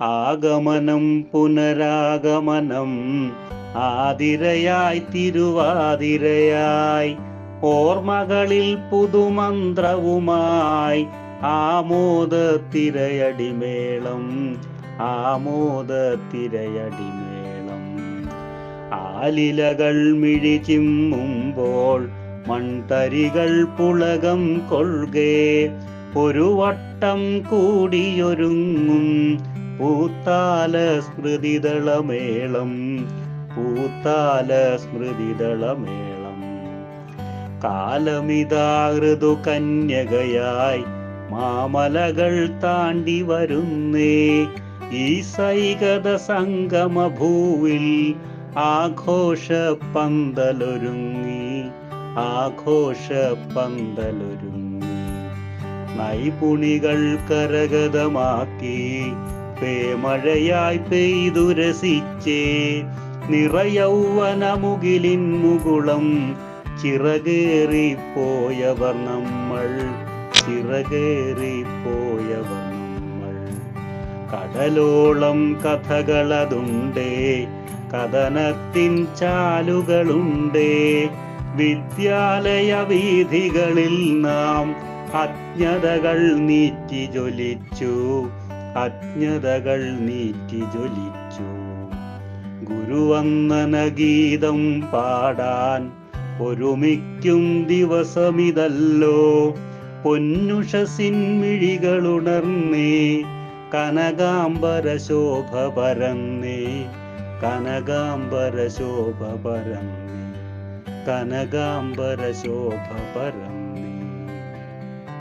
ആഗമനം പുനരാഗമനം, ആതിരയായി തിരുവാതിരയായി, ഓർമ്മകളിൽ പുതുമന്ത്രവുമായി ആമോദത്തിരയടിമേളം, ആമോദത്തിരയടിമേളം. ആലിലകൾ മിഴിചിമ്മുമ്പോൾ മൺതരികൾ പുളകം കൊൾകെ, ഒരു വട്ടം കൂടിയൊരുങ്ങും പൂത്താല സ്മൃതിദളമേളം, പൂത്താല സ്മൃതിദളമേളം. കാലമിതാ ഋതു കന്യകയായി മാമലകൾ താണ്ടി വരുന്നേ, ഈ സൈകത സംഗമഭൂവിൽ ആഘോഷ പന്തലൊരുങ്ങി, ആഘോഷ പന്തലൊരുങ്ങി. നൈപുണികൾ കരഗതമാക്കി പേമഴയായി പെയ്തുരസിച്ചേ, നിറയൗവനമുകിലിൻ മുകുളം ചിറകേറിപ്പോയവർ നമ്മൾ, ചിറകേറിപ്പോയവർ നമ്മൾ. കടലോളം കഥകളതുണ്ടേ, കഥനത്തിൻ ചാലുകളുണ്ടേ, വിദ്യാലയ വീഥികളിൽ നാം അജ്ഞതകൾ നീറ്റി ജ്വലിച്ചു, അജ്ഞതകൾ നീറ്റി ജ്വലിച്ചു. ഗുരുവന്ദന ഗീതം പാടാൻ ഒരുമിക്കും ദിവസമിതല്ലോ, പൊന്നുഷസിൻ മിഴികളുണർന്നേ, കനകാംബര ശോഭ പരന്നേ, കനകാംബര ശോഭ പരന്നേ, കനകാംബര ശോഭ പരന്നേ.